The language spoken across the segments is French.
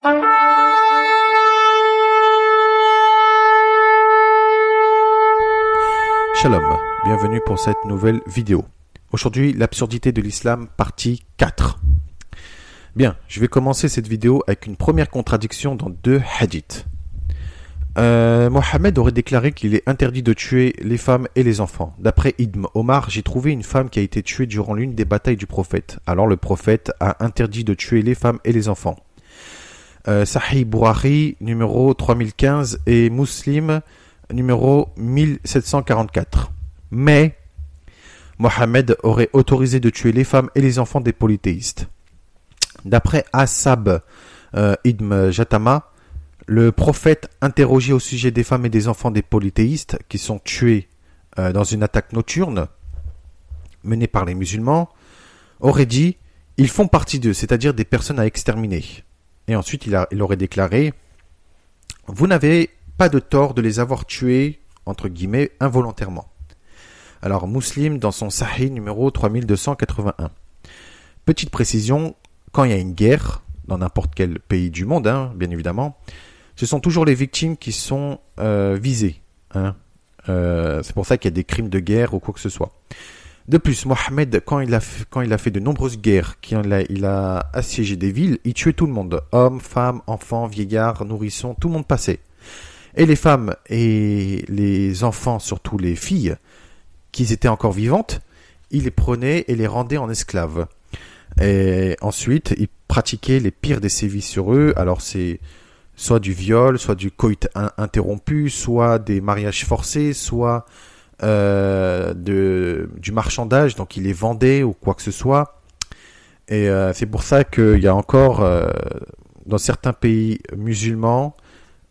Shalom, bienvenue pour cette nouvelle vidéo. Aujourd'hui, l'absurdité de l'islam, partie 4. Bien, je vais commencer cette vidéo avec une première contradiction dans deux hadiths. Mohammed aurait déclaré qu'il est interdit de tuer les femmes et les enfants. D'après Ibn Omar, j'ai trouvé une femme qui a été tuée durant l'une des batailles du prophète. Alors le prophète a interdit de tuer les femmes et les enfants. Sahih Bukhari, numéro 3015 et Muslim, numéro 1744. Mais Mohammed aurait autorisé de tuer les femmes et les enfants des polythéistes. D'après Asab Ibn Jatama, le prophète interrogé au sujet des femmes et des enfants des polythéistes qui sont tués dans une attaque nocturne menée par les musulmans, aurait dit « Ils font partie d'eux, c'est-à-dire des personnes à exterminer ». Et ensuite, il aurait déclaré « Vous n'avez pas de tort de les avoir tués, entre guillemets, involontairement ». Alors, Muslim dans son Sahih numéro 3281. Petite précision, quand il y a une guerre, dans n'importe quel pays du monde, bien évidemment, ce sont toujours les victimes qui sont visées. C'est pour ça qu'il y a des crimes de guerre ou quoi que ce soit. De plus, Mohammed, quand il a fait de nombreuses guerres, il a assiégé des villes, il tuait tout le monde. Hommes, femmes, enfants, vieillards, nourrissons, tout le monde passait. Et les femmes et les enfants, surtout les filles, qui étaient encore vivantes, il les prenait et les rendait en esclaves. Et ensuite, il pratiquait les pires des sévices sur eux. Alors c'est soit du viol, soit du coït interrompu, soit des mariages forcés, soit du marchandage, donc il les vendait ou quoi que ce soit. Et c'est pour ça qu'il y a encore dans certains pays musulmans,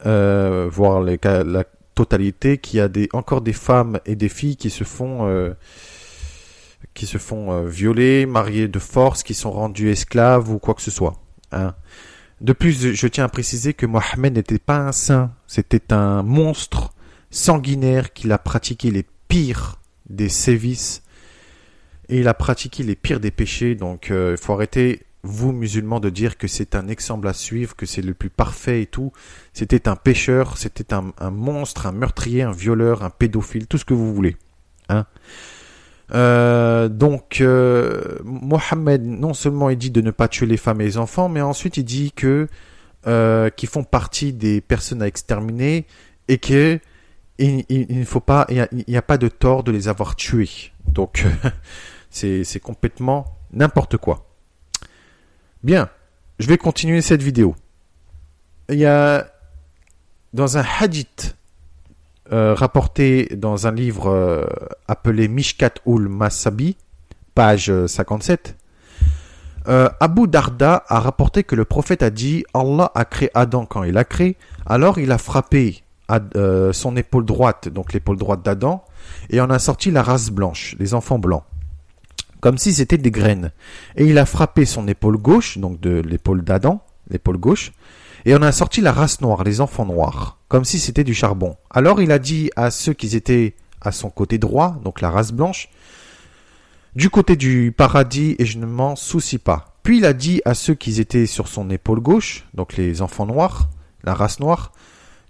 voire la totalité, qu'il y a encore des femmes et des filles qui se font violer, marier de force, qui sont rendus esclaves ou quoi que ce soit. De plus, je tiens à préciser que Mohammed n'était pas un saint, c'était un monstre sanguinaire qui a pratiqué les pires des sévices et il a pratiqué les pires des péchés. Donc il faut arrêter, vous musulmans, de dire que c'est un exemple à suivre, que c'est le plus parfait et tout. C'était un pécheur, c'était un monstre, un meurtrier, un violeur, un pédophile, tout ce que vous voulez. Donc Mohammed, non seulement il dit de ne pas tuer les femmes et les enfants, mais ensuite il dit qu'ils font partie des personnes à exterminer et que il ne faut pas, il n'y a pas de tort de les avoir tués. Donc c'est complètement n'importe quoi. Bien, je vais continuer cette vidéo. Il y a dans un hadith rapporté dans un livre appelé Mishkat ul-Masabi, page 57, Abu Darda a rapporté que le prophète a dit « Allah a créé Adam quand il a créé, alors il a frappé son épaule droite, donc l'épaule droite d'Adam, et en a sorti la race blanche, les enfants blancs, comme si c'était des graines. Et il a frappé son épaule gauche, donc de l'épaule d'Adam, l'épaule gauche, et on a sorti la race noire, les enfants noirs, comme si c'était du charbon. Alors il a dit à ceux qui étaient à son côté droit, donc la race blanche, du côté du paradis, et je ne m'en soucie pas. Puis il a dit à ceux qui étaient sur son épaule gauche, donc les enfants noirs, la race noire,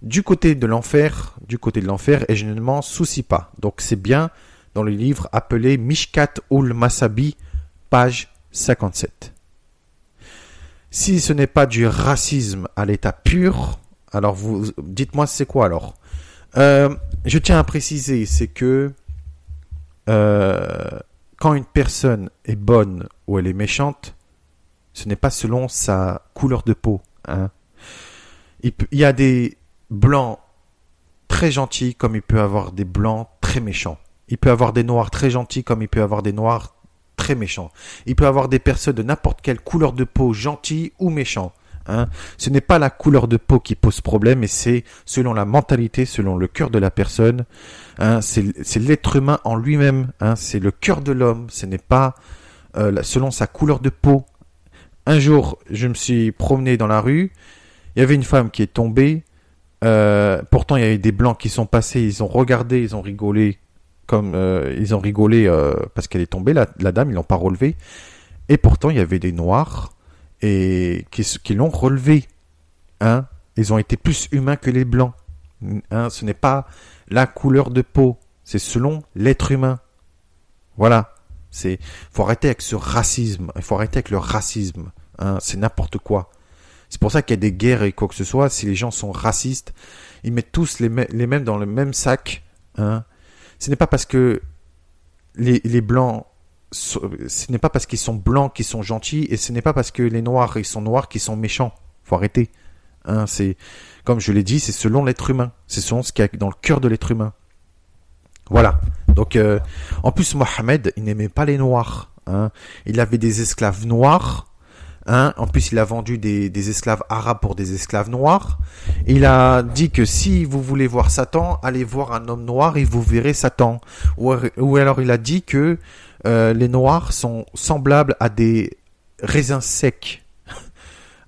du côté de l'enfer, et je ne m'en soucie pas. Donc c'est bien dans le livre appelé Mishkat ul-Masabi, page 57. Si ce n'est pas du racisme à l'état pur, alors vous dites-moi c'est quoi alors. Je tiens à préciser, c'est que quand une personne est bonne ou elle est méchante, ce n'est pas selon sa couleur de peau. Il y a des blancs très gentils comme il peut avoir des blancs très méchants. Il peut avoir des noirs très gentils comme il peut avoir des noirs très méchants. Il peut avoir des personnes de n'importe quelle couleur de peau, gentils ou méchants. Ce n'est pas la couleur de peau qui pose problème, mais c'est selon la mentalité, selon le cœur de la personne. C'est l'être humain en lui-même. C'est le cœur de l'homme. Ce n'est pas selon sa couleur de peau. Un jour, je me suis promené dans la rue. Il y avait une femme qui est tombée. Pourtant, il y avait des blancs qui sont passés. Ils ont regardé, ils ont rigolé. Parce qu'elle est tombée, la dame, ils l'ont pas relevée. Et pourtant, il y avait des noirs et qui l'ont relevée. Hein, ils ont été plus humains que les blancs. Hein, ce n'est pas la couleur de peau, c'est selon l'être humain. Voilà. Faut arrêter avec ce racisme. Il faut arrêter avec le racisme. Hein, c'est n'importe quoi. C'est pour ça qu'il y a des guerres et quoi que ce soit. Si les gens sont racistes, ils mettent tous les mêmes dans le même sac. Hein. Ce n'est pas parce que les blancs, ce n'est pas parce qu'ils sont blancs qu'ils sont gentils, et ce n'est pas parce que les noirs ils sont noirs qu'ils sont méchants. Faut arrêter. Hein, c'est comme je l'ai dit, c'est selon l'être humain. C'est selon ce qu'il y a dans le cœur de l'être humain. Voilà. Donc, en plus, Mohammed, il n'aimait pas les noirs. Hein. Il avait des esclaves noirs. Hein. En plus, il a vendu des esclaves arabes pour des esclaves noirs. Il a dit que si vous voulez voir Satan, allez voir un homme noir et vous verrez Satan. Ou alors, il a dit que les noirs sont semblables à des raisins secs,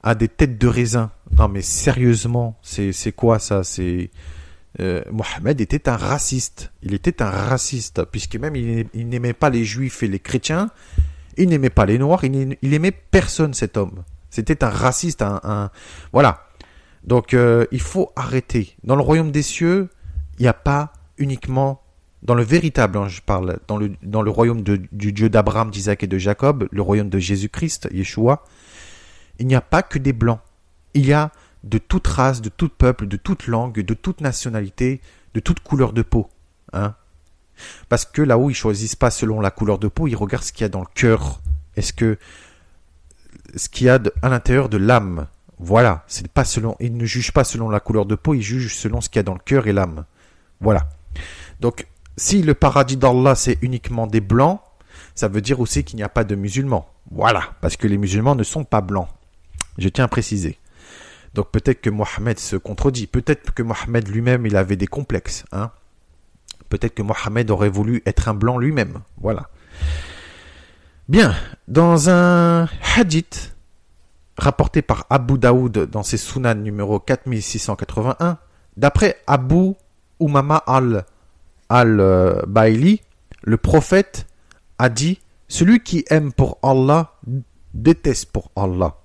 à des têtes de raisin. Non, mais sérieusement, c'est quoi ça? Mohammed était un raciste. Il était un raciste, puisque même il n'aimait pas les juifs et les chrétiens. Il n'aimait pas les noirs. Il aimait personne, cet homme. C'était un raciste. Voilà. Donc, il faut arrêter. Dans le royaume des cieux, il n'y a pas uniquement, dans le véritable, hein, je parle, dans le royaume du Dieu d'Abraham, d'Isaac et de Jacob, le royaume de Jésus-Christ, Yeshua, il n'y a pas que des blancs. Il y a de toute race, de tout peuple, de toute langue, de toute nationalité, de toute couleur de peau. Hein. Parce que là-haut, ils ne choisissent pas selon la couleur de peau, ils regardent ce qu'il y a dans le cœur. Est-ce que ce qu'il y a à l'intérieur de l'âme, voilà, c'est pas selon, ils ne jugent pas selon la couleur de peau, ils jugent selon ce qu'il y a dans le cœur et l'âme. Voilà. Donc, si le paradis d'Allah, c'est uniquement des blancs, ça veut dire aussi qu'il n'y a pas de musulmans. Voilà, parce que les musulmans ne sont pas blancs. Je tiens à préciser. Donc peut-être que Mohammed se contredit. Peut-être que Mohammed lui-même, il avait des complexes. Hein. Peut-être que Mohammed aurait voulu être un blanc lui-même. Voilà. Bien. Dans un hadith rapporté par Abu Daoud dans ses Sunan numéro 4681, d'après Abu Umama al-Baili, le prophète a dit « Celui qui aime pour Allah déteste pour Allah.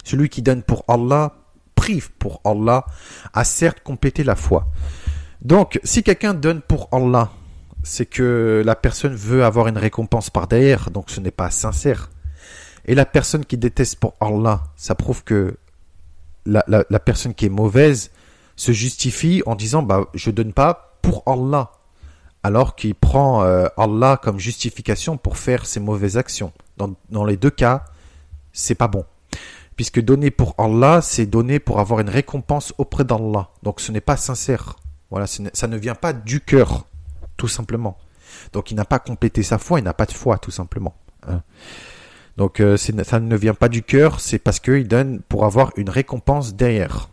Celui qui donne pour Allah, prive pour Allah, a certes complété la foi. » Donc, si quelqu'un donne pour Allah, c'est que la personne veut avoir une récompense par derrière, donc ce n'est pas sincère. Et la personne qui déteste pour Allah, ça prouve que la personne qui est mauvaise se justifie en disant bah, « je donne pas pour Allah », alors qu'il prend Allah comme justification pour faire ses mauvaises actions. Dans les deux cas, c'est pas bon. Puisque donner pour Allah, c'est donner pour avoir une récompense auprès d'Allah. Donc ce n'est pas sincère. Voilà, ça ne vient pas du cœur, tout simplement. Donc il n'a pas complété sa foi, il n'a pas de foi, tout simplement. Hein. Donc ça ne vient pas du cœur, c'est parce qu'il donne pour avoir une récompense derrière.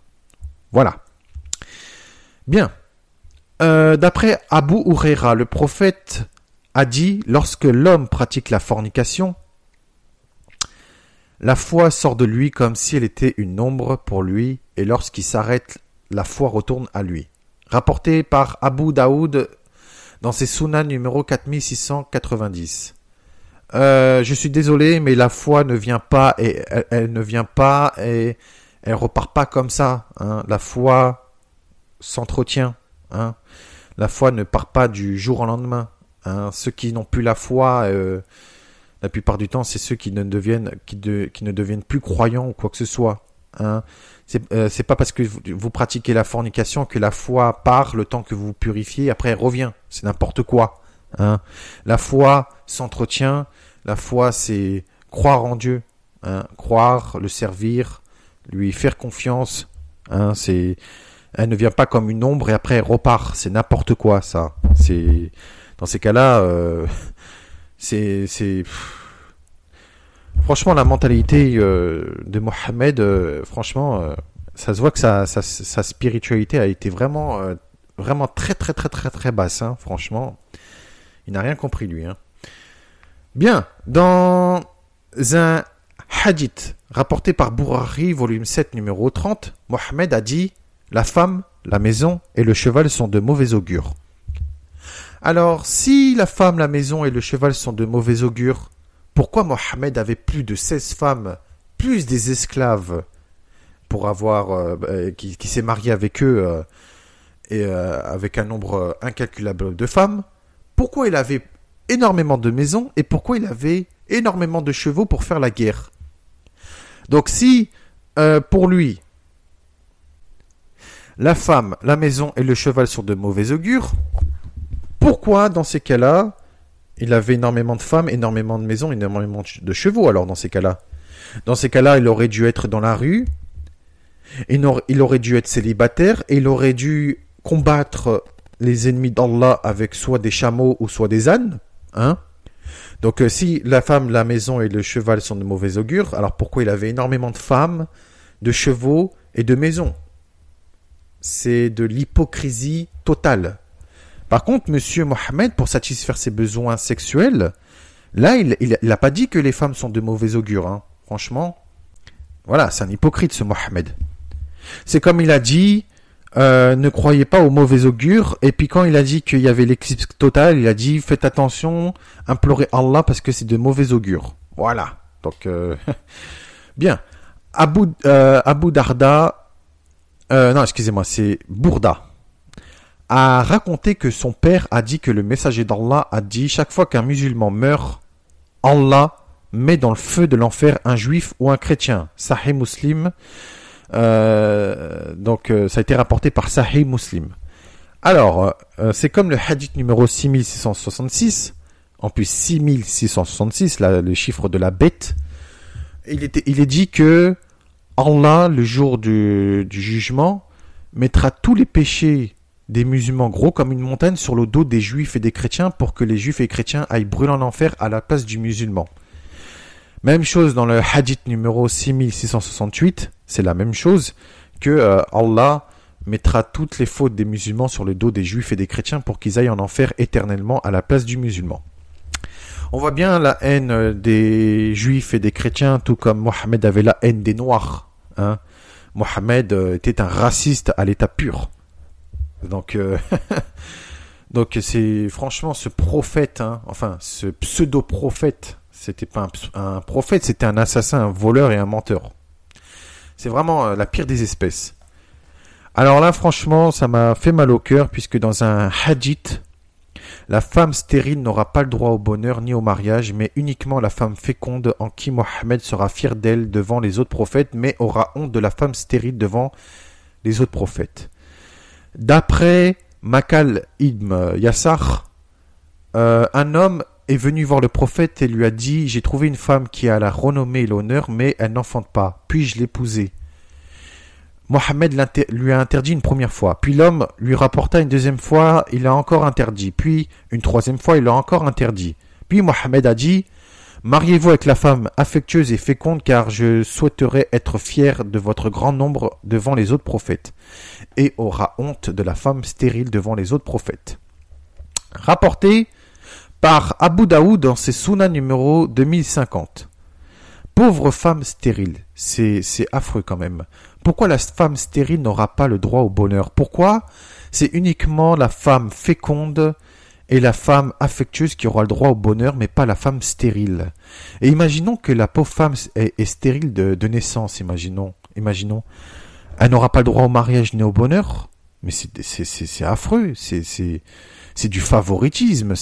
Voilà. Bien. D'après Abu Huraira, le prophète a dit, lorsque l'homme pratique la fornication, la foi sort de lui comme si elle était une ombre pour lui, et lorsqu'il s'arrête, la foi retourne à lui. Rapporté par Abu Daoud dans ses Sunan numéro 4690. Je suis désolé, mais la foi ne vient pas et elle ne vient pas et elle repart pas comme ça. Hein. La foi s'entretient. Hein. La foi ne part pas du jour au lendemain. Hein. Ceux qui n'ont plus la foi, la plupart du temps, c'est ceux qui ne deviennent plus croyants ou quoi que ce soit. Hein. C'est pas parce que vous pratiquez la fornication que la foi part le temps que vous vous purifiez, après elle revient. C'est n'importe quoi. Hein. La foi s'entretient. La foi, c'est croire en Dieu, hein. Croire, le servir, lui faire confiance. Hein. Elle ne vient pas comme une ombre et après elle repart. C'est n'importe quoi, ça. Dans ces cas-là, franchement, la mentalité de Mohammed, franchement, ça se voit que sa spiritualité a été vraiment très très très très très basse. Hein, franchement, il n'a rien compris lui. Hein. Bien, dans un hadith rapporté par Bourari, volume 7, numéro 30, Mohammed a dit « La femme, la maison et le cheval sont de mauvais augure. » Alors, si la femme, la maison et le cheval sont de mauvais augure, pourquoi Mohammed avait plus de 16 femmes, plus des esclaves, pour avoir, qui s'est marié avec eux et avec un nombre incalculable de femmes, pourquoi il avait énormément de maisons et pourquoi il avait énormément de chevaux pour faire la guerre. Donc si pour lui la femme, la maison et le cheval sont de mauvais augure, pourquoi dans ces cas-là il avait énormément de femmes, énormément de maisons, énormément de chevaux? Alors dans ces cas-là, il aurait dû être dans la rue, il aurait dû être célibataire et il aurait dû combattre les ennemis d'Allah avec soit des chameaux ou soit des ânes, hein. Donc si la femme, la maison et le cheval sont de mauvais augure, alors pourquoi il avait énormément de femmes, de chevaux et de maisons? C'est de l'hypocrisie totale. Par contre, Monsieur Mohammed, pour satisfaire ses besoins sexuels, là, il a pas dit que les femmes sont de mauvais augure, hein. Franchement, voilà, c'est un hypocrite ce Mohammed. C'est comme il a dit, ne croyez pas aux mauvais augures. Et puis quand il a dit qu'il y avait l'éclipse totale, il a dit faites attention, implorez Allah parce que c'est de mauvais augure. Voilà. Donc bien. Abu Darda, non excusez-moi, c'est Bourda, a raconté que son père a dit que le messager d'Allah a dit chaque fois qu'un musulman meurt, Allah met dans le feu de l'enfer un juif ou un chrétien. Sahih Muslim. Donc ça a été rapporté par Sahih Muslim. Alors c'est comme le hadith numéro 6666, en plus 6666, là, le chiffre de la bête. Il est dit que Allah, le jour du jugement, mettra tous les péchés des musulmans gros comme une montagne sur le dos des juifs et des chrétiens pour que les juifs et les chrétiens aillent brûler en enfer à la place du musulman. Même chose dans le hadith numéro 6668, c'est la même chose que Allah mettra toutes les fautes des musulmans sur le dos des juifs et des chrétiens pour qu'ils aillent en enfer éternellement à la place du musulman. On voit bien la haine des juifs et des chrétiens, tout comme Mohammed avait la haine des noirs. Hein. Mohammed était un raciste à l'état pur. Donc, donc c'est franchement ce prophète, hein, enfin ce pseudo-prophète, c'était pas un prophète, c'était un assassin, un voleur et un menteur. C'est vraiment la pire des espèces. Alors là, franchement, ça m'a fait mal au cœur, puisque dans un hadith, la femme stérile n'aura pas le droit au bonheur ni au mariage, mais uniquement la femme féconde en qui Mohammed sera fier d'elle devant les autres prophètes, mais aura honte de la femme stérile devant les autres prophètes. D'après Makal ibn Yassar, un homme est venu voir le prophète et lui a dit « J'ai trouvé une femme qui a la renommée et l'honneur, mais elle n'enfante pas. Puis-je l'épouser ?» Mohammed lui a interdit une première fois. Puis l'homme lui rapporta une deuxième fois, il a encore interdit. Puis une troisième fois, il a encore interdit. Puis Mohammed a dit « Mariez-vous avec la femme affectueuse et féconde, car je souhaiterais être fier de votre grand nombre devant les autres prophètes, et aura honte de la femme stérile devant les autres prophètes. » Rapporté par Abu Daoud dans ses Sunna numéro 2050. Pauvre femme stérile, c'est affreux quand même. Pourquoi la femme stérile n'aura pas le droit au bonheur? Pourquoi c'est uniquement la femme féconde et la femme affectueuse qui aura le droit au bonheur, mais pas la femme stérile? Et imaginons que la pauvre femme est stérile de naissance, imaginons. Elle n'aura pas le droit au mariage ni au bonheur? Mais c'est affreux, c'est du favoritisme,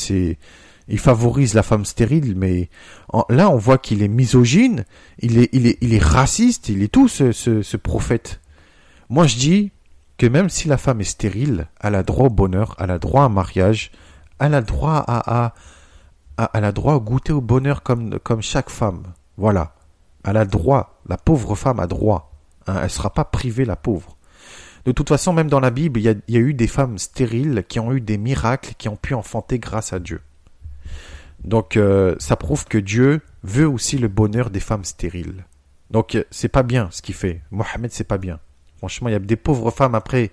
il favorise la femme stérile, mais là on voit qu'il est misogyne, il est raciste, il est tout ce prophète. Moi je dis que même si la femme est stérile, elle a droit au bonheur, elle a droit à un mariage, elle a droit elle a droit à goûter au bonheur comme chaque femme. Voilà, elle a droit, la pauvre femme a droit, hein, elle sera pas privée la pauvre. De toute façon, même dans la Bible, il y a eu des femmes stériles qui ont eu des miracles, qui ont pu enfanter grâce à Dieu. Donc, ça prouve que Dieu veut aussi le bonheur des femmes stériles. Donc, c'est pas bien ce qu'il fait. Mohammed, c'est pas bien. Franchement, il y a des pauvres femmes après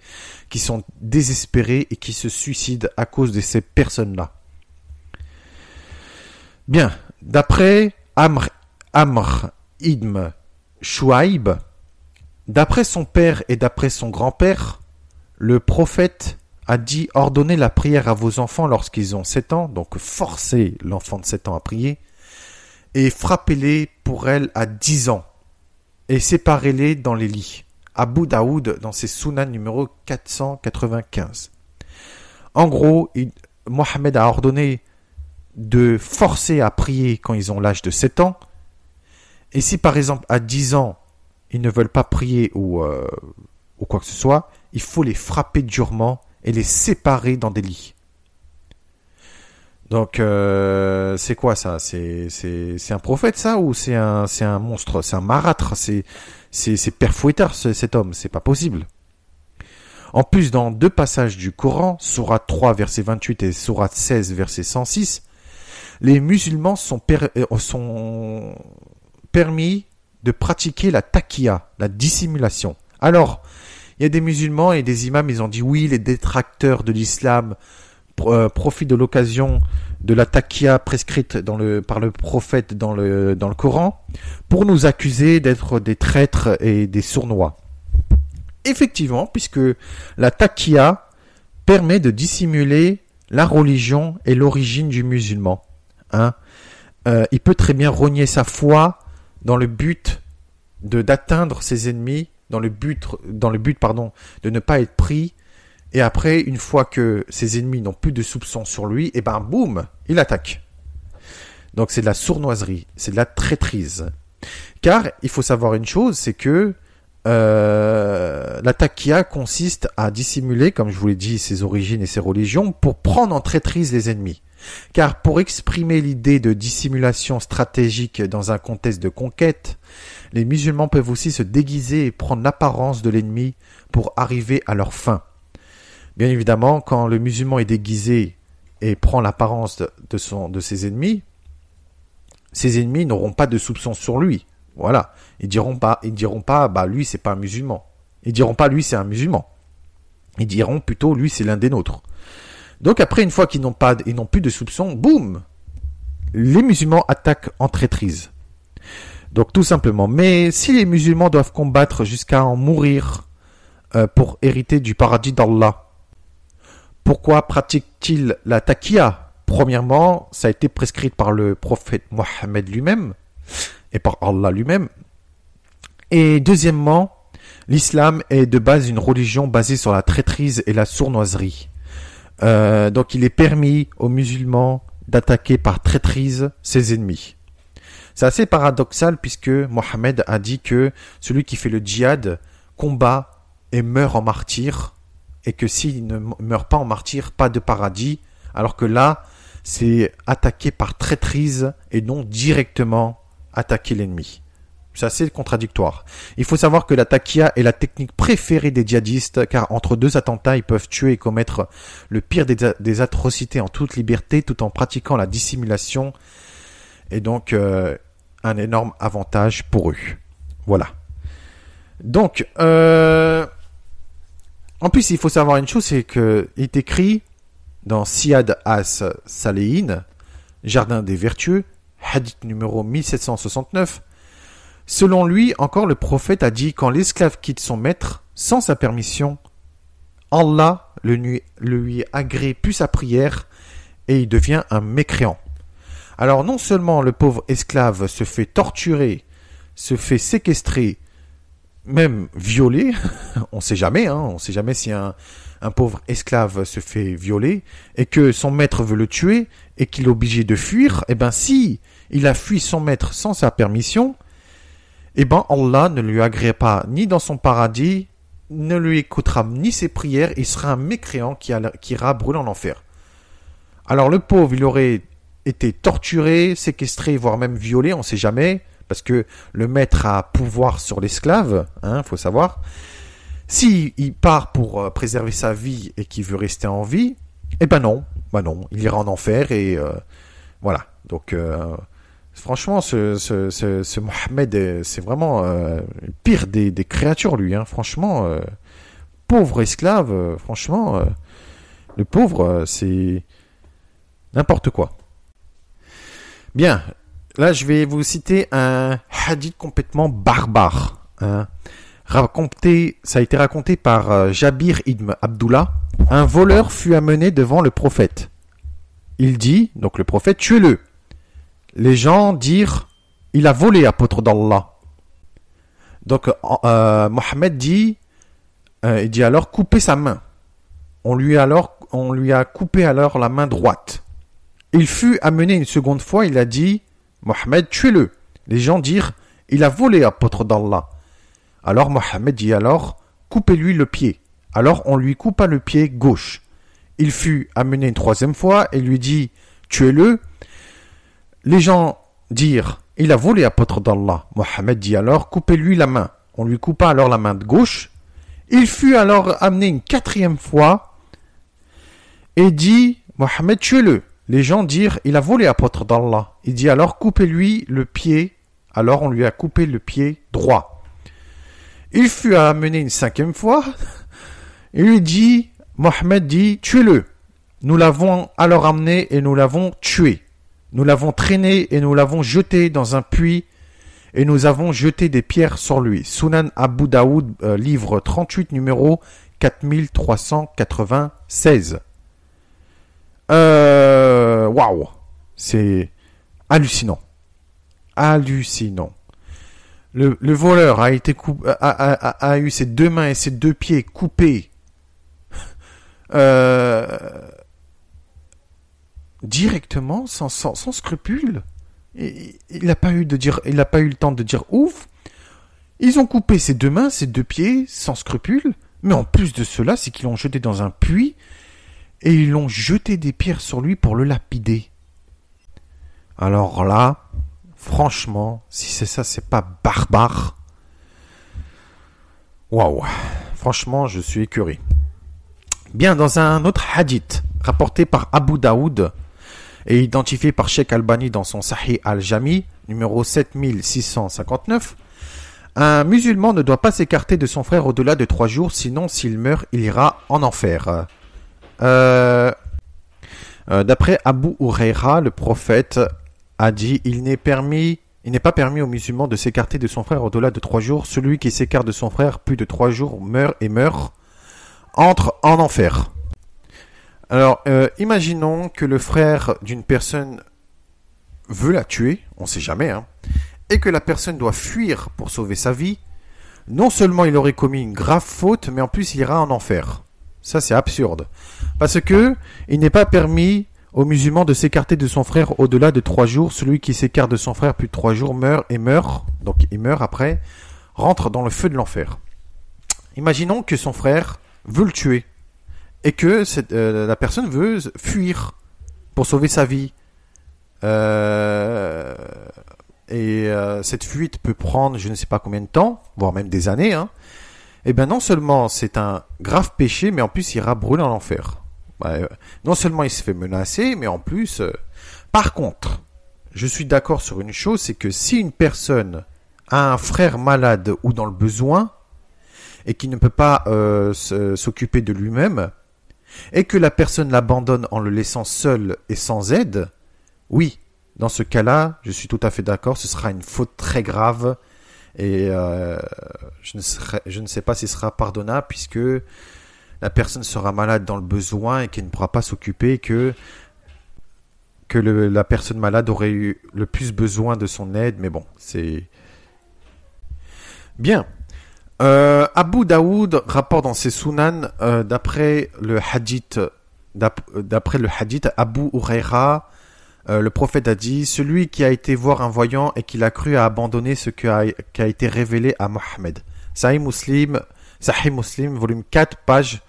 qui sont désespérées et qui se suicident à cause de ces personnes-là. Bien. D'après Amr ibn Shuaib, d'après son père et d'après son grand-père, le prophète a dit « Ordonnez la prière à vos enfants lorsqu'ils ont 7 ans », donc forcez l'enfant de 7 ans à prier, et frappez-les pour elle à 10 ans, et séparez-les dans les lits. Abu Daoud dans ses Sunan numéro 495. En gros, Mohammed a ordonné de forcer à prier quand ils ont l'âge de 7 ans. Et si par exemple à 10 ans, ils ne veulent pas prier ou quoi que ce soit, il faut les frapper durement et les séparer dans des lits. Donc c'est quoi ça ? C'est un prophète ça ou c'est un monstre ? C'est un marâtre ? C'est père fouettard cet homme, c'est pas possible. En plus, dans 2 passages du Coran, sourate 3 verset 28 et sourate 16 verset 106, les musulmans sont permis de pratiquer la taqiyya, la dissimulation. Alors, il y a des musulmans et des imams, ils ont dit oui, les détracteurs de l'islam profitent de l'occasion de la taqiyya prescrite par le prophète dans le Coran pour nous accuser d'être des traîtres et des sournois. Effectivement, puisque la taqiyya permet de dissimuler la religion et l'origine du musulman. Il peut très bien renier sa foi dans le but d'atteindre ses ennemis, dans le but de ne pas être pris. Et après, une fois que ses ennemis n'ont plus de soupçons sur lui, et ben boum, il attaque. Donc c'est de la sournoiserie, c'est de la traîtrise. Car il faut savoir une chose, c'est que la taqiyya consiste à dissimuler, comme je vous l'ai dit, ses origines et ses religions pour prendre en traîtrise les ennemis. Car pour exprimer l'idée de dissimulation stratégique dans un contexte de conquête, les musulmans peuvent aussi se déguiser et prendre l'apparence de l'ennemi pour arriver à leur fin. Bien évidemment, quand le musulman est déguisé et prend l'apparence de ses ennemis n'auront pas de soupçons sur lui. Voilà. Ils diront pas, bah lui c'est pas un musulman. Ils diront pas lui c'est un musulman. Ils diront plutôt lui c'est l'un des nôtres. Donc après, une fois qu'ils n'ont plus de soupçons, boum, les musulmans attaquent en traîtrise. Donc tout simplement. Mais si les musulmans doivent combattre jusqu'à en mourir pour hériter du paradis d'Allah, pourquoi pratiquent-ils la taqiyya ? Premièrement, ça a été prescrit par le prophète Mohammed lui-même et par Allah lui-même. Et deuxièmement, l'islam est de base une religion basée sur la traîtrise et la sournoiserie. Donc il est permis aux musulmans d'attaquer par traîtrise ses ennemis. C'est assez paradoxal puisque Mohammed a dit que celui qui fait le djihad combat et meurt en martyr, et que s'il ne meurt pas en martyr, pas de paradis, alors que là, c'est attaquer par traîtrise et non directement attaquer l'ennemi. C'est assez contradictoire. Il faut savoir que la taqiyya est la technique préférée des djihadistes, car entre 2 attentats, ils peuvent tuer et commettre le pire des atrocités en toute liberté, tout en pratiquant la dissimulation, et donc un énorme avantage pour eux. Voilà. Donc, en plus, il faut savoir une chose, c'est qu'il est écrit dans Siyad as-Salihin, Jardin des Vertueux, hadith numéro 1769, selon lui, encore le prophète a dit, quand l'esclave quitte son maître, sans sa permission, Allah lui agrée plus sa prière et il devient un mécréant. Alors non seulement le pauvre esclave se fait torturer, se fait séquestrer, même violer, on sait jamais si un pauvre esclave se fait violer et que son maître veut le tuer et qu'il est obligé de fuir, eh ben si il a fui son maître sans sa permission, eh ben Allah ne lui agrée pas ni dans son paradis, ne lui écoutera ni ses prières, il sera un mécréant qui ira brûler en enfer. Alors le pauvre, il aurait été torturé, séquestré, voire même violé, on ne sait jamais, parce que le maître a pouvoir sur l'esclave, faut savoir. S'il part pour préserver sa vie et qu'il veut rester en vie, eh ben non, il ira en enfer et voilà. Donc franchement, ce Mohammed, c'est vraiment le pire des créatures, lui. Franchement, pauvre esclave, franchement, le pauvre, c'est n'importe quoi. Bien, là, je vais vous citer un hadith complètement barbare. Ça a été raconté par Jabir ibn Abdullah. Un voleur fut amené devant le prophète. Il dit, donc le prophète, tuez-le. Les gens dirent, il a volé, apôtre d'Allah. Donc Mohammed dit, il dit alors coupez sa main. On lui a coupé alors la main droite. Il fut amené une seconde fois, il a dit, Mohammed, tuez-le. Les gens dirent, il a volé, apôtre d'Allah. Alors Mohammed dit alors, coupez-lui le pied. Alors on lui coupa le pied gauche. Il fut amené une troisième fois et lui dit, tuez-le. Les gens dirent, il a volé, apôtre d'Allah. Mohammed dit alors, coupez-lui la main. On lui coupa alors la main de gauche. Il fut alors amené une quatrième fois et dit, Mohammed, tuez-le. Les gens dirent, il a volé, apôtre d'Allah. Il dit alors, coupez-lui le pied. Alors on lui a coupé le pied droit. Il fut amené une cinquième fois. Il lui dit, Mohammed dit, tuez-le. Nous l'avons alors amené et nous l'avons tué. Nous l'avons traîné et nous l'avons jeté dans un puits et nous avons jeté des pierres sur lui. Sunan Abu Daoud, livre 38, numéro 4396. Waouh, c'est hallucinant. Hallucinant. Le voleur a été a eu ses deux mains et ses deux pieds coupés directement, sans scrupule. Et il n'a pas eu le temps de dire ouf. Ils ont coupé ses deux mains, ses deux pieds, sans scrupule. Mais en plus de cela, c'est qu'ils l'ont jeté dans un puits et ils l'ont jeté des pierres sur lui pour le lapider. Alors là, franchement, si c'est ça, c'est pas barbare. Waouh. Franchement, je suis écœuré. Bien, dans un autre hadith rapporté par Abu Daoud et identifié par Sheikh Albani dans son Sahih al-Jami, numéro 7659, un musulman ne doit pas s'écarter de son frère au-delà de 3 jours, sinon s'il meurt, il ira en enfer. D'après Abu Huraira, le prophète a dit, il n'est pas permis aux musulmans de s'écarter de son frère au-delà de 3 jours. Celui qui s'écarte de son frère plus de 3 jours meurt, entre en enfer. Alors, imaginons que le frère d'une personne veut la tuer, on ne sait jamais, et que la personne doit fuir pour sauver sa vie. Non seulement il aurait commis une grave faute, mais en plus il ira en enfer. Ça, c'est absurde. Parce que il n'est pas permis aux musulmans de s'écarter de son frère au-delà de 3 jours. Celui qui s'écarte de son frère plus de 3 jours meurt, donc il meurt après, rentre dans le feu de l'enfer. Imaginons que son frère veut le tuer et que la personne veut fuir pour sauver sa vie. Cette fuite peut prendre je ne sais pas combien de temps, voire même des années. Et bien non seulement c'est un grave péché, mais en plus il ira brûler en enfer. Non seulement il se fait menacer, mais en plus... Par contre, je suis d'accord sur une chose, c'est que si une personne a un frère malade ou dans le besoin, et qui ne peut pas s'occuper de lui-même, et que la personne l'abandonne en le laissant seul et sans aide, oui, dans ce cas-là, je suis tout à fait d'accord, ce sera une faute très grave, et je ne sais pas si ce sera pardonnable, puisque la personne sera malade dans le besoin et qu'elle ne pourra pas s'occuper, que la personne malade aurait eu le plus besoin de son aide, mais bon, c'est... Bien. Abu Daoud rapporte dans ses Sunan, d'après le hadith Abu Huraira, le prophète a dit, celui qui a été voir un voyant et qui l'a cru a abandonné ce qui a été révélé à Mohammed. Sahih Muslim, volume 4, page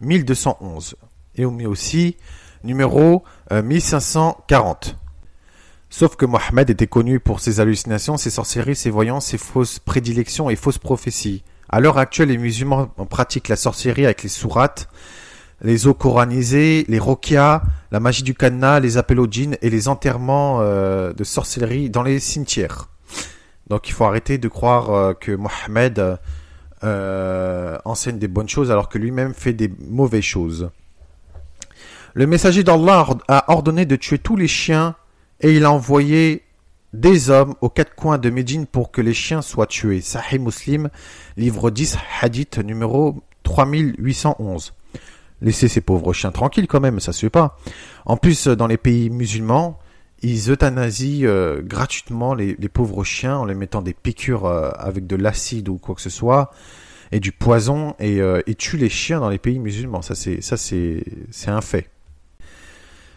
1211. Et aussi, numéro 1540. Sauf que Mohammed était connu pour ses hallucinations, ses sorcelleries, ses voyances, ses fausses prédilections et fausses prophéties. À l'heure actuelle, les musulmans pratiquent la sorcellerie avec les sourates, les eaux coranisées, les roqias, la magie du cadenas, les appels aux djinns et les enterrements de sorcellerie dans les cimetières. Donc il faut arrêter de croire que Mohammed enseigne des bonnes choses alors que lui-même fait des mauvaises choses. Le messager d'Allah a ordonné de tuer tous les chiens et il a envoyé des hommes aux 4 coins de Médine pour que les chiens soient tués. Sahih Muslim, livre 10, hadith numéro 3811. Laissez ces pauvres chiens tranquilles quand même, ça se fait pas. En plus, dans les pays musulmans, ils euthanasient gratuitement les pauvres chiens en les mettant des piqûres avec de l'acide ou quoi que ce soit et du poison et tuent les chiens dans les pays musulmans. Ça c'est un fait.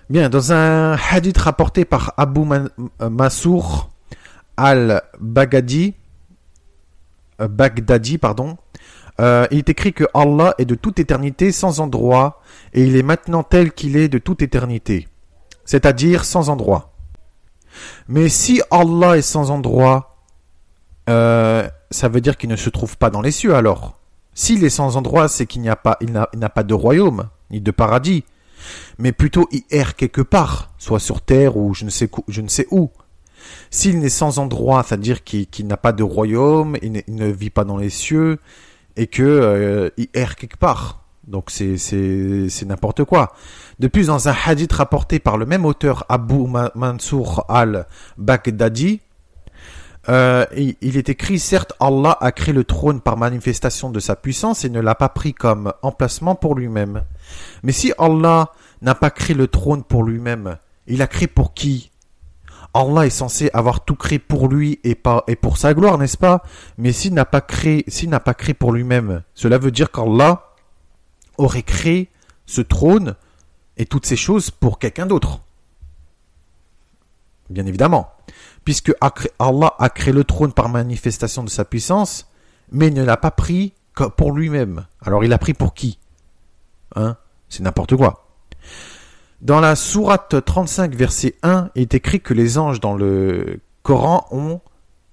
Bien, dans un hadith rapporté par Abu Mansour al-Baghdadi, il est écrit que Allah est de toute éternité sans endroit et il est maintenant tel qu'il est de toute éternité, c'est-à-dire sans endroit. Mais si Allah est sans endroit, ça veut dire qu'il ne se trouve pas dans les cieux alors. S'il est sans endroit, c'est qu'il n'a pas de royaume, ni de paradis, mais plutôt il erre quelque part, soit sur terre ou je ne sais où. S'il n'est sans endroit, c'est-à-dire qu'il n'a pas de royaume, il ne vit pas dans les cieux, et que il erre quelque part. Donc c'est n'importe quoi. De plus, dans un hadith rapporté par le même auteur, Abu Mansour al-Baghdadi, il est écrit, certes Allah a créé le trône par manifestation de sa puissance et ne l'a pas pris comme emplacement pour lui-même. Mais si Allah n'a pas créé le trône pour lui-même, il a créé pour qui? Allah est censé avoir tout créé pour lui et pour sa gloire, n'est-ce pas? Mais s'il n'a pas créé pour lui-même, cela veut dire qu'Allah aurait créé ce trône et toutes ces choses pour quelqu'un d'autre. Bien évidemment. Puisque Allah a créé le trône par manifestation de sa puissance, mais il ne l'a pas pris pour lui-même. Alors il a pris pour qui? C'est n'importe quoi. Dans la sourate 35, verset 1, il est écrit que les anges dans le Coran ont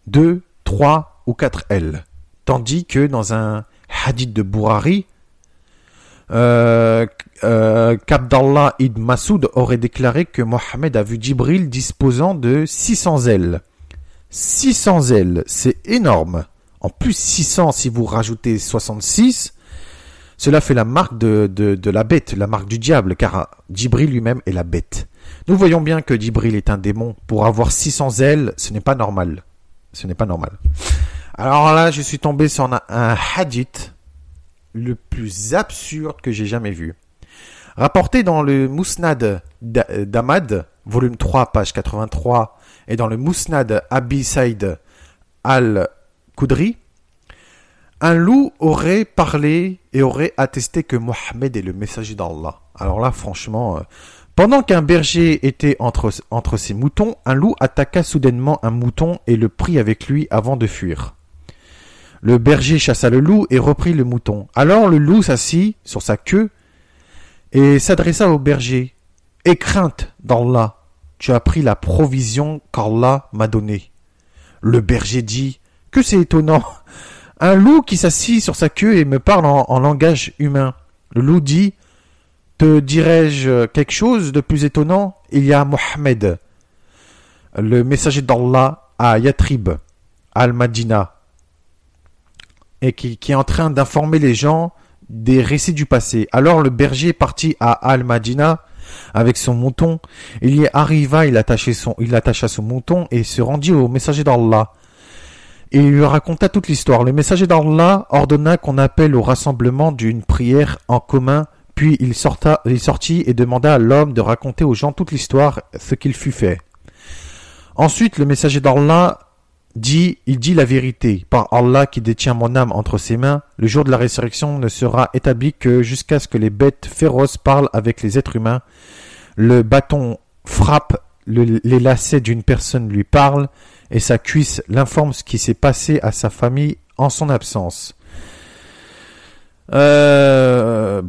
2, 3 ou 4 ailes. Tandis que dans un hadith de Bourari, qu'Abdallah ibn Masoud aurait déclaré que Mohammed a vu Djibril disposant de 600 ailes. 600 ailes, c'est énorme. En plus 600, si vous rajoutez 66, cela fait la marque de la bête, la marque du diable, car Djibril lui-même est la bête. Nous voyons bien que Djibril est un démon. Pour avoir 600 ailes, ce n'est pas normal. Ce n'est pas normal. Alors là, je suis tombé sur un hadith le plus absurde que j'ai jamais vu. Rapporté dans le Musnad d'Ahmad, volume 3, page 83, et dans le Musnad Abi Saïd al-Khudri, un loup aurait parlé et aurait attesté que Mohammed est le messager d'Allah. Alors là, franchement, pendant qu'un berger était entre ses moutons, un loup attaqua soudainement un mouton et le prit avec lui avant de fuir. Le berger chassa le loup et reprit le mouton. Alors le loup s'assit sur sa queue et s'adressa au berger. « Aie crainte d'Allah, tu as pris la provision qu'Allah m'a donnée. » Le berger dit « Que c'est étonnant ! Un loup qui s'assit sur sa queue et me parle en langage humain. » Le loup dit « Te dirais-je quelque chose de plus étonnant ? Il y a Mohammed, le messager d'Allah à Yatrib, al-Madina, et qui est en train d'informer les gens des récits du passé. Alors le berger partit à Al-Madina avec son mouton. Il y arriva, il attacha son mouton et se rendit au messager d'Allah. Et il lui raconta toute l'histoire. Le messager d'Allah ordonna qu'on appelle au rassemblement d'une prière en commun, puis il sortit et demanda à l'homme de raconter aux gens toute l'histoire, ce qu'il fut fait. Ensuite, le messager d'Allah dit la vérité. Par Allah qui détient mon âme entre ses mains, le jour de la résurrection ne sera établi que jusqu'à ce que les bêtes féroces parlent avec les êtres humains. Le bâton frappe les lacets d'une personne lui parle et sa cuisse l'informe ce qui s'est passé à sa famille en son absence. Bonne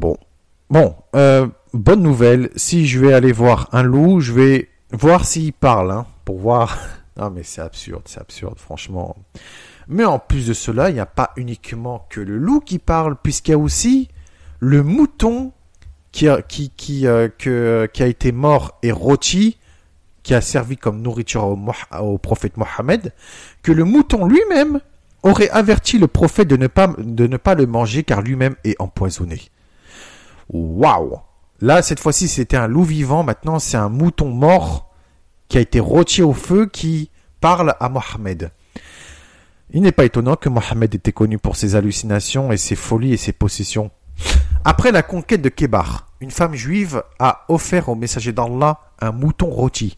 nouvelle. Si je vais aller voir un loup, je vais voir s'il parle, pour voir. Non mais c'est absurde, franchement. Mais en plus de cela, il n'y a pas uniquement que le loup qui parle, puisqu'il y a aussi le mouton qui a été mort et rôti, qui a servi comme nourriture au prophète Mohammed, que le mouton lui-même aurait averti le prophète de ne pas le manger car lui-même est empoisonné. Waouh! Là, cette fois-ci, c'était un loup vivant, maintenant c'est un mouton mort qui a été rôti au feu, qui parle à Mohammed. Il n'est pas étonnant que Mohammed était connu pour ses hallucinations et ses folies et ses possessions. Après la conquête de Khaybar, une femme juive a offert au messager d'Allah un mouton rôti.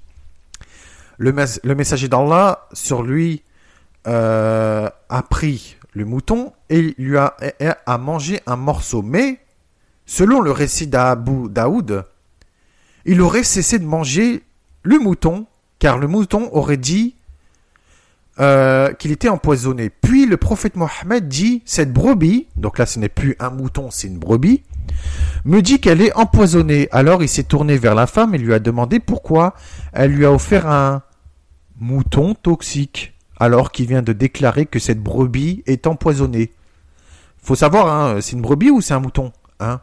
Le messager d'Allah, sur lui, a pris le mouton et lui a mangé un morceau. Mais, selon le récit d'Abu Daoud, il aurait cessé de manger le mouton, car le mouton aurait dit qu'il était empoisonné. Puis le prophète Mohammed dit, cette brebis, donc là ce n'est plus un mouton, c'est une brebis, me dit qu'elle est empoisonnée. Alors il s'est tourné vers la femme et lui a demandé pourquoi elle lui a offert un mouton toxique, alors qu'il vient de déclarer que cette brebis est empoisonnée. Faut savoir, hein, c'est une brebis ou c'est un mouton, hein?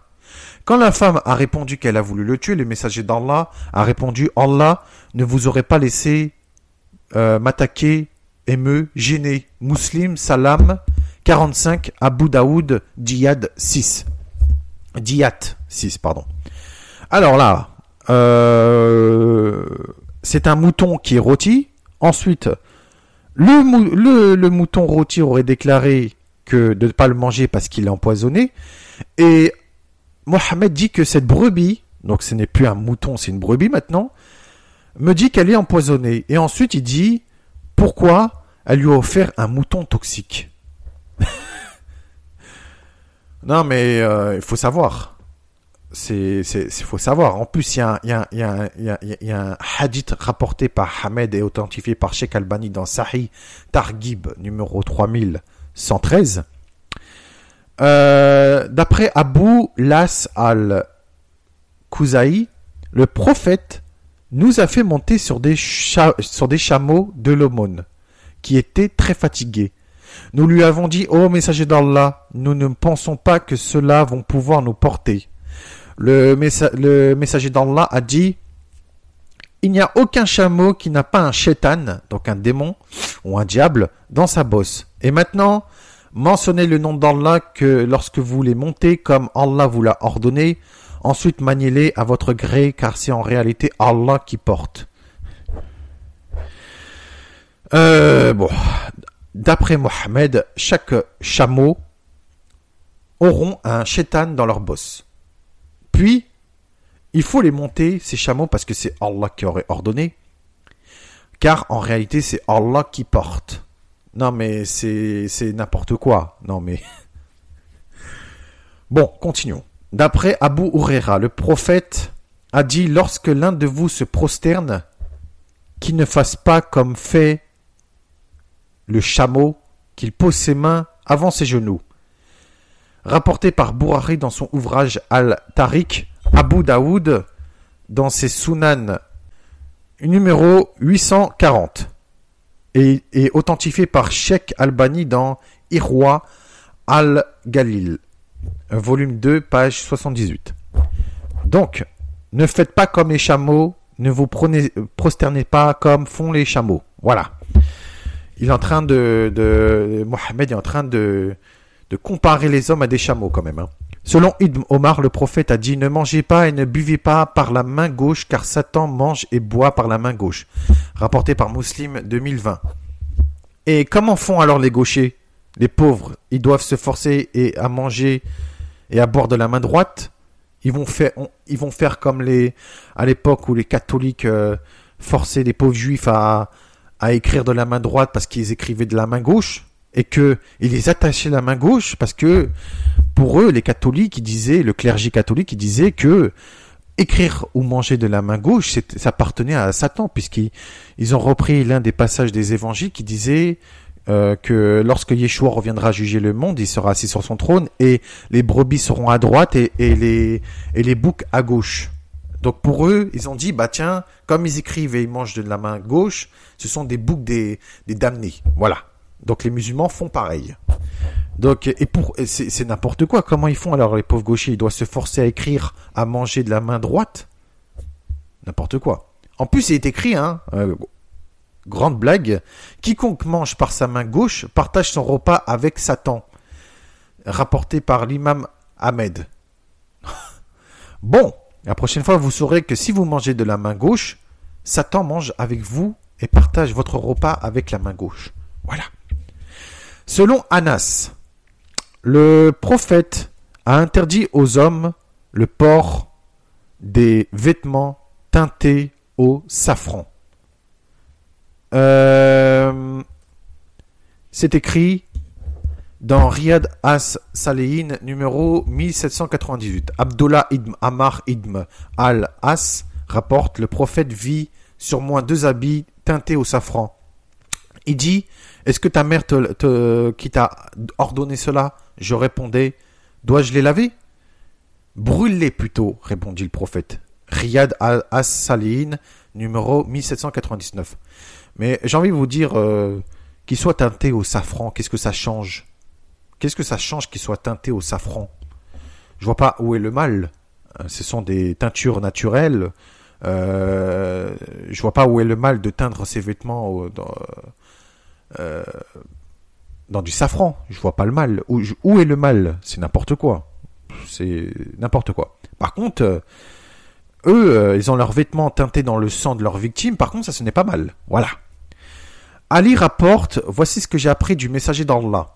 Quand la femme a répondu qu'elle a voulu le tuer, le messager d'Allah a répondu, Allah ne vous aurait pas laissé m'attaquer et me gêner. Muslim, Salam, 45, Abu Daoud, Diyat 6. Alors là, c'est un mouton qui est rôti. Ensuite, le mouton rôti aurait déclaré que de ne pas le manger parce qu'il est empoisonné. Et Mohammed dit que cette brebis, donc ce n'est plus un mouton, c'est une brebis maintenant, me dit qu'elle est empoisonnée. Et ensuite, il dit pourquoi elle lui a offert un mouton toxique. Non, mais il faut savoir. Faut savoir. En plus, il y a un hadith rapporté par Ahmed et authentifié par Sheikh Albani dans Sahih Targhib numéro 3113. D'après Abu Las al-Khuzai, le prophète nous a fait monter sur des chameaux de l'aumône qui étaient très fatigués. Nous lui avons dit, ô messager d'Allah, nous ne pensons pas que ceux-là vont pouvoir nous porter. Le messager d'Allah a dit, il n'y a aucun chameau qui n'a pas un shaitan, donc un démon ou un diable, dans sa bosse. Et maintenant, mentionnez le nom d'Allah que lorsque vous les montez comme Allah vous l'a ordonné, ensuite maniez-les à votre gré, car c'est en réalité Allah qui porte. Bon, d'après Mohammed, chaque chameau auront un shaitan dans leur bosse. Puis, il faut les monter, ces chameaux, parce que c'est Allah qui aurait ordonné, car en réalité, c'est Allah qui porte. Non, mais c'est n'importe quoi. Non, mais... Bon, continuons. D'après Abu Huraira, le prophète a dit, lorsque l'un de vous se prosterne, qu'il ne fasse pas comme fait le chameau, qu'il pose ses mains avant ses genoux. Rapporté par Bourari dans son ouvrage Al-Tariq, Abu Daoud dans ses Sunan numéro 840 et authentifié par Sheikh Albani dans Irwa Al-Galil, volume 2, page 78. Donc, ne faites pas comme les chameaux, ne vous prosternez pas comme font les chameaux. Voilà. Il est en train Mohammed est en train de comparer les hommes à des chameaux quand même. Hein. Selon Ibn Omar, le prophète a dit, ne mangez pas et ne buvez pas par la main gauche, car Satan mange et boit par la main gauche. Rapporté par Muslim 2020. Et comment font alors les gauchers? Les pauvres, ils doivent se forcer à manger et à boire de la main droite. Ils vont faire comme à l'époque où les catholiques forçaient les pauvres juifs à écrire de la main droite parce qu'ils écrivaient de la main gauche. Et qu'ils les attachaient la main gauche parce que pour eux, les catholiques, le clergé catholique, il disait que écrire ou manger de la main gauche, ça appartenait à Satan, puisqu'ils ont repris l'un des passages des évangiles qui disait que lorsque Yeshua reviendra juger le monde, il sera assis sur son trône et les brebis seront à droite et les boucs à gauche. Donc pour eux, ils ont dit, bah tiens, comme ils écrivent et ils mangent de la main gauche, ce sont des boucs des damnés. Voilà. Donc les musulmans font pareil. Donc c'est n'importe quoi. Comment ils font alors les pauvres gauchers? Ils doivent se forcer à écrire, à manger de la main droite. N'importe quoi. En plus, il est écrit, grande blague, quiconque mange par sa main gauche partage son repas avec Satan. Rapporté par l'imam Ahmed. Bon, la prochaine fois, vous saurez que si vous mangez de la main gauche, Satan mange avec vous et partage votre repas avec la main gauche. Voilà. Selon Anas, le prophète a interdit aux hommes le port des vêtements teintés au safran. C'est écrit dans Riyad as-Salihin, numéro 1798. Abdullah ibn Ammar ibn al-As rapporte, le prophète vit sur moi 2 habits teintés au safran. Il dit, est-ce que ta mère qui t'a ordonné cela? Je répondais, dois-je les laver? Brûle-les plutôt, répondit le prophète. Riyad as-Salihin, numéro 1799. Mais j'ai envie de vous dire, qu'il soit teinté au safran, qu'est-ce que ça change? Qu'est-ce que ça change qu'il soit teinté au safran? Je vois pas où est le mal. Ce sont des teintures naturelles. Je vois pas où est le mal de teindre ses vêtements dans du safran. Je vois pas le mal. Où est le mal? C'est n'importe quoi. C'est n'importe quoi. Par contre, eux, ils ont leurs vêtements teintés dans le sang de leurs victimes. Par contre, ça, ce n'est pas mal. Voilà. Ali rapporte, voici ce que j'ai appris du messager d'Allah.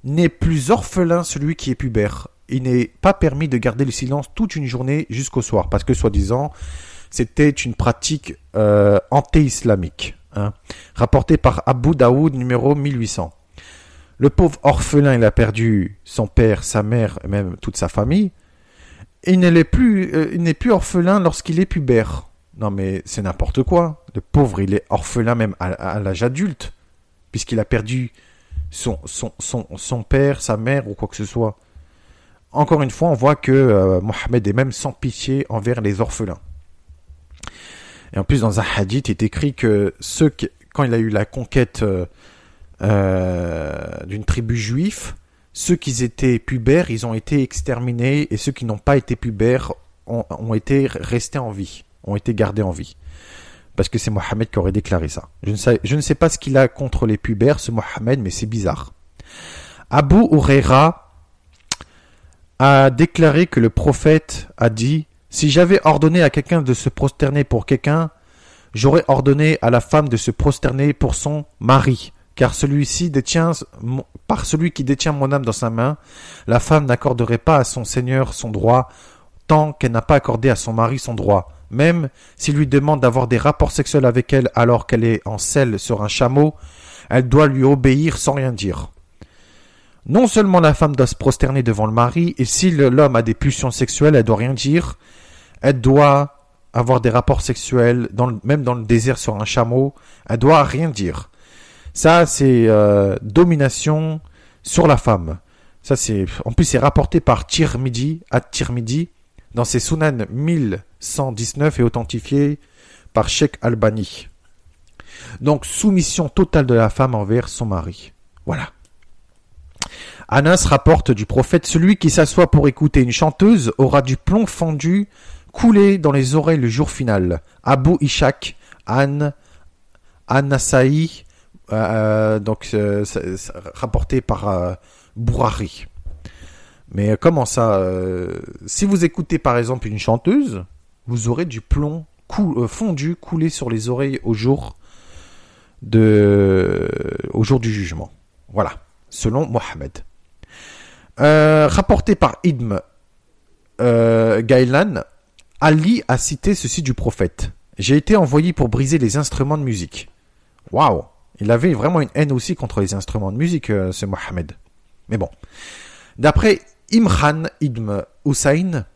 N'est plus orphelin celui qui est pubère. Il n'est pas permis de garder le silence toute une journée jusqu'au soir, parce que soi-disant, c'était une pratique anti-islamique. Rapporté par Abu Daoud, numéro 1800. Le pauvre orphelin, il a perdu son père, sa mère, et même toute sa famille. Il n'est plus orphelin lorsqu'il est pubère. Non mais c'est n'importe quoi. Le pauvre, il est orphelin même à l'âge adulte, puisqu'il a perdu son père, sa mère ou quoi que ce soit. Encore une fois, on voit que Mohammed est même sans pitié envers les orphelins. Et en plus, dans un hadith, il est écrit que quand il a eu la conquête d'une tribu juive, ceux qui étaient pubères, ils ont été exterminés, et ceux qui n'ont pas été pubères ont été restés en vie, ont été gardés en vie. Parce que c'est Mohammed qui aurait déclaré ça. Je ne sais pas ce qu'il a contre les pubères, ce Mohammed, mais c'est bizarre. Abu Huraira a déclaré que le prophète a dit « Si j'avais ordonné à quelqu'un de se prosterner pour quelqu'un, j'aurais ordonné à la femme de se prosterner pour son mari. Car celui qui détient mon âme dans sa main, la femme n'accorderait pas à son seigneur son droit tant qu'elle n'a pas accordé à son mari son droit. Même s'il lui demande d'avoir des rapports sexuels avec elle alors qu'elle est en selle sur un chameau, elle doit lui obéir sans rien dire. Non seulement la femme doit se prosterner devant le mari, et si l'homme a des pulsions sexuelles, elle doit rien dire, elle doit avoir des rapports sexuels, même dans le désert sur un chameau, elle doit rien dire. Ça, c'est domination sur la femme. Ça, en plus, c'est rapporté par Tirmidhi, dans ses Sunan 1119 et authentifié par Sheikh Albani. Donc, soumission totale de la femme envers son mari. Voilà. Anas rapporte du prophète, celui qui s'assoit pour écouter une chanteuse aura du plomb fondu coulé dans les oreilles le jour final. Abu Ishaq, An-Nasa'i, rapporté par Bourari. Mais comment ça si vous écoutez par exemple une chanteuse, vous aurez du plomb fondu coulé sur les oreilles au jour du jugement. Voilà, selon Mohammed. Rapporté par Ibn Gailan, Ali a cité ceci du prophète. J'ai été envoyé pour briser les instruments de musique. Waouh! Il avait vraiment une haine aussi contre les instruments de musique, ce Mohammed. Mais bon. D'après Imran ibn Hussein,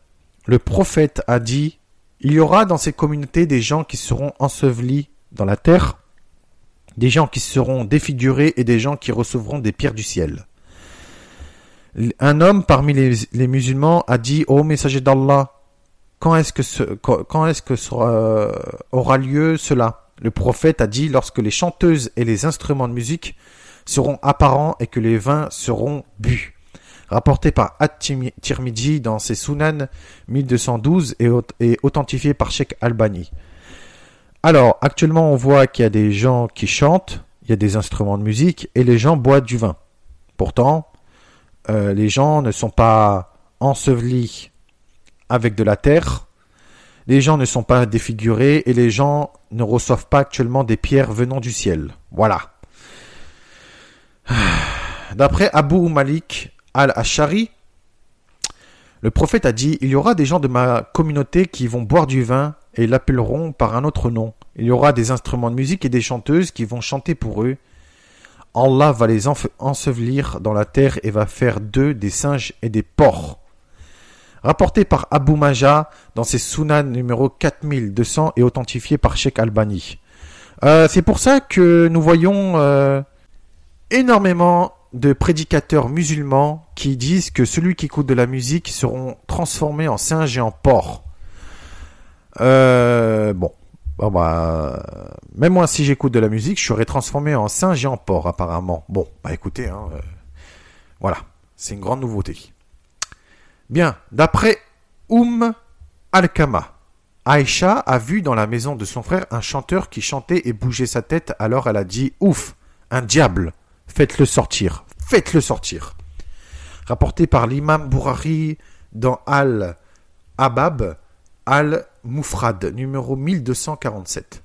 le prophète a dit « Il y aura dans ces communautés des gens qui seront ensevelis dans la terre, des gens qui seront défigurés et des gens qui recevront des pierres du ciel. » Un homme parmi les musulmans a dit « Ô messager d'Allah, quand est-ce que aura lieu cela ?» Le prophète a dit « Lorsque les chanteuses et les instruments de musique seront apparents et que les vins seront bu. » Rapporté par At-Tirmidhi dans ses Sunan 1212 et authentifié par Sheikh Albani. Alors, actuellement, on voit qu'il y a des gens qui chantent, il y a des instruments de musique et les gens boivent du vin. Pourtant, les gens ne sont pas ensevelis avec de la terre, les gens ne sont pas défigurés et les gens ne reçoivent pas actuellement des pierres venant du ciel. Voilà. D'après Abu Malik Al-Ash'ari, le prophète a dit « Il y aura des gens de ma communauté qui vont boire du vin et l'appelleront par un autre nom. Il y aura des instruments de musique et des chanteuses qui vont chanter pour eux. Allah va les ensevelir dans la terre et va faire d'eux des singes et des porcs. Rapporté par Abu Majah dans ses Sunan numéro 4200 et authentifié par Sheikh Albani. C'est pour ça que nous voyons énormément de prédicateurs musulmans qui disent que celui qui écoute de la musique seront transformés en singes et en porcs. Même moi, si j'écoute de la musique, je serai transformé en singe et en porc, apparemment. Bon, écoutez, voilà, c'est une grande nouveauté. Bien, d'après Al-Kama, Aïcha a vu dans la maison de son frère un chanteur qui chantait et bougeait sa tête, alors elle a dit « Ouf, un diable, faites-le sortir, faites-le sortir ». Rapporté par l'imam Bourari dans Al-Abab, Al-Mufrad, numéro 1247.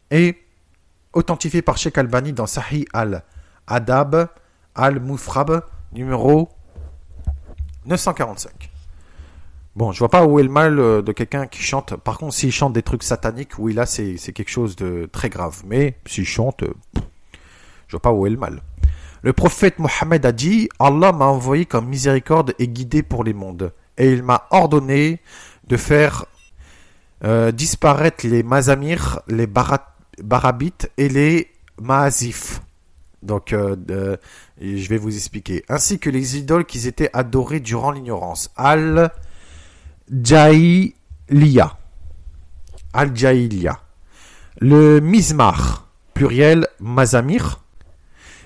Et authentifié par Sheikh Albani dans Sahih Al-Adab, Al-Mufrad, numéro 945. Bon, je vois pas où est le mal de quelqu'un qui chante. Par contre, s'il chante des trucs sataniques, oui, là, c'est quelque chose de très grave. Mais s'il chante, je vois pas où est le mal. Le prophète Mohammed a dit « Allah m'a envoyé comme miséricorde et guidé pour les mondes. Et il m'a ordonné de faire disparaître les mazamir, les barabites et les maasif. » Donc, je vais vous expliquer. Ainsi que les idoles qui étaient adorées durant l'ignorance. Al-Jahiliya. Le mizmar, pluriel mazamir,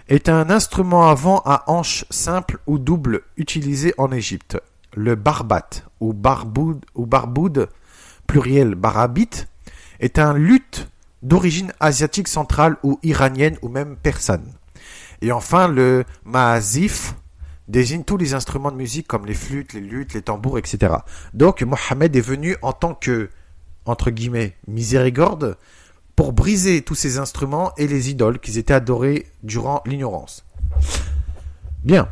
est un instrument à vent à hanches simples ou doubles utilisé en Égypte. Le barbat ou barboud, pluriel barabite, est un luth d'origine asiatique centrale ou iranienne ou même persane. Et enfin, le maasif désigne tous les instruments de musique comme les flûtes, les luths, les tambours, etc. Donc, Mohammed est venu en tant que, entre guillemets, miséricorde pour briser tous ces instruments et les idoles qui étaient adorés durant l'ignorance. Bien.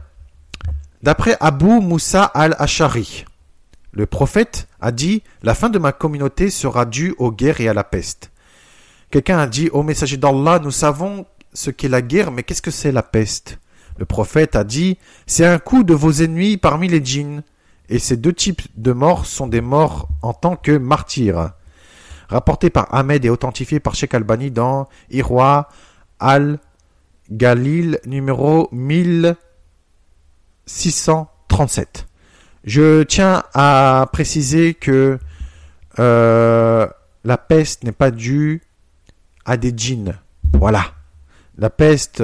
D'après Abu Moussa al-Ashari, le prophète a dit « La fin de ma communauté sera due aux guerres et à la peste. » Quelqu'un a dit « Ô messager d'Allah, nous savons ce qu'est la guerre, mais qu'est-ce que c'est la peste ?» Le prophète a dit « C'est un coup de vos ennemis parmi les djinns. » Et ces deux types de morts sont des morts en tant que martyrs. Rapporté par Ahmed et authentifié par Sheikh Albani dans Irwa al-Galil numéro 1637. Je tiens à préciser que la peste n'est pas due à des djinns. Voilà. La peste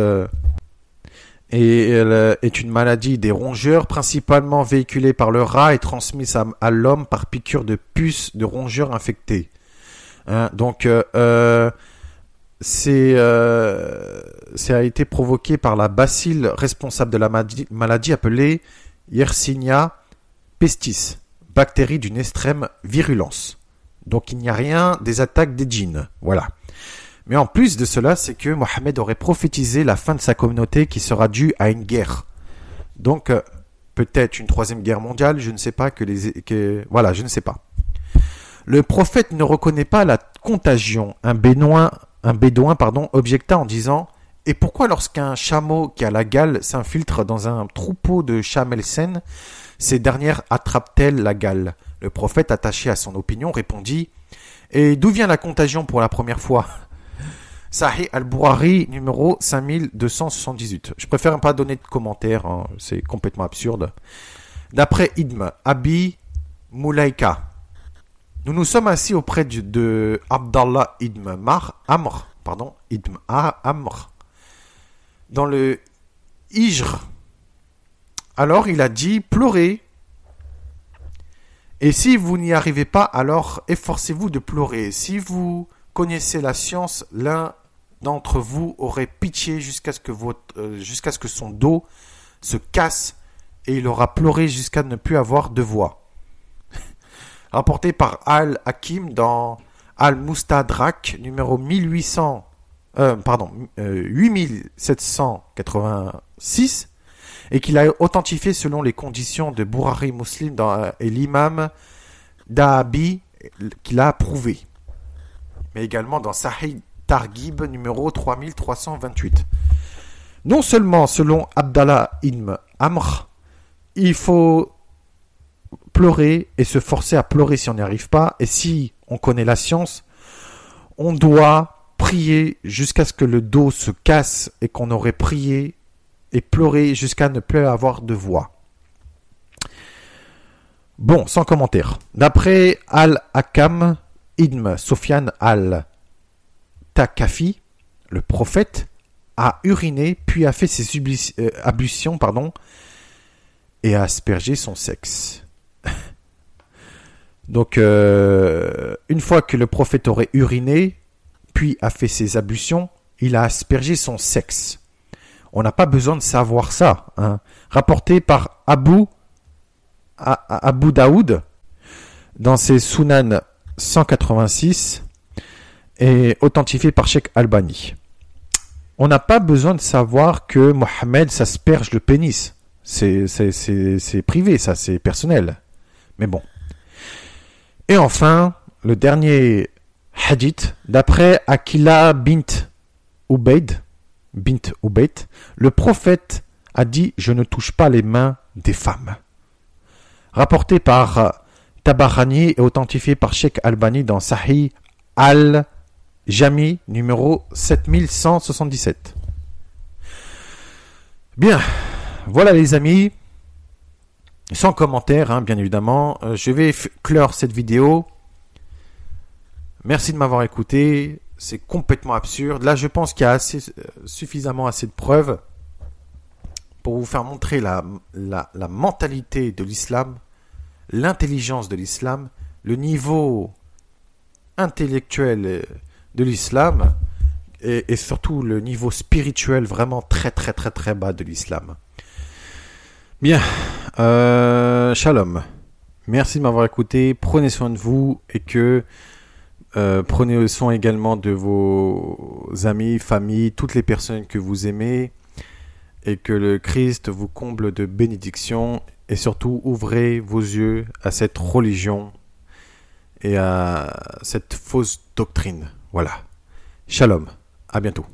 est une maladie des rongeurs, principalement véhiculée par le rat et transmise à l'homme par piqûre de puces de rongeurs infectés. Donc, ça a été provoqué par la bacille responsable de la maladie appelée Yersinia pestis, bactérie d'une extrême virulence. Donc, il n'y a rien des attaques des djinns. Voilà. Mais en plus de cela, c'est que Mohammed aurait prophétisé la fin de sa communauté qui sera due à une guerre. Donc, peut-être une troisième guerre mondiale, je ne sais pas voilà, je ne sais pas. Le prophète ne reconnaît pas la contagion. Un bédouin, objecta en disant « Et pourquoi lorsqu'un chameau qui a la gale s'infiltre dans un troupeau de chats malsaines, ces dernières attrapent-elles la gale ?» Le prophète, attaché à son opinion, répondit « Et d'où vient la contagion pour la première fois ?» Sahih al-Bourari, numéro 5278. Je préfère pas donner de commentaires, c'est complètement absurde. D'après Ibn Abi Mulaika, nous nous sommes assis auprès de Abdallah ibn Amr, dans le Hijr. Alors il a dit, pleurez. Et si vous n'y arrivez pas, alors efforcez-vous de pleurer. Si vous connaissez la science, l'un d'entre vous aurait pitié jusqu'à ce que son dos se casse et il aura pleuré jusqu'à ne plus avoir de voix. Rapporté par Al-Hakim dans Al-Mustadrak, numéro 8786, et qu'il a authentifié selon les conditions de Bourari Muslim et l'imam Dahabi qu'il a approuvé. Mais également dans Sahih Targhib numéro 3328. Non seulement selon Abdallah ibn Amr, il faut pleurer et se forcer à pleurer si on n'y arrive pas, et si on connaît la science, on doit prier jusqu'à ce que le dos se casse et qu'on aurait prié et pleuré jusqu'à ne plus avoir de voix. Bon, sans commentaire. D'après Al-Hakam ibn Sufyan al-Thaqafi, le prophète a uriné puis a fait ses ablutions et a aspergé son sexe. Donc, une fois que le prophète aurait uriné puis a fait ses ablutions, il a aspergé son sexe. On n'a pas besoin de savoir ça. Hein. Rapporté par Abu Daoud dans ses Sunan 186 et authentifié par Cheikh Albani. On n'a pas besoin de savoir que Mohammed s'asperge le pénis. C'est privé, ça, c'est personnel. Mais bon. Et enfin, le dernier hadith, d'après Akila bint Ubayd, le prophète a dit « Je ne touche pas les mains des femmes ». Rapporté par Tabarani et authentifié par Cheikh Albani dans Sahih al-Jami numéro 7177. Bien, voilà les amis, sans commentaire bien évidemment, je vais clore cette vidéo. Merci de m'avoir écouté, c'est complètement absurde. Là je pense qu'il y a suffisamment assez de preuves pour vous faire montrer la mentalité de l'islam, l'intelligence de l'islam, le niveau intellectuel de l'islam et surtout le niveau spirituel vraiment très très très très bas de l'islam. Bien, shalom. Merci de m'avoir écouté, prenez soin de vous et que prenez soin également de vos amis, familles, toutes les personnes que vous aimez. Et que le Christ vous comble de bénédictions et surtout ouvrez vos yeux à cette religion et à cette fausse doctrine. Voilà. Shalom. À bientôt.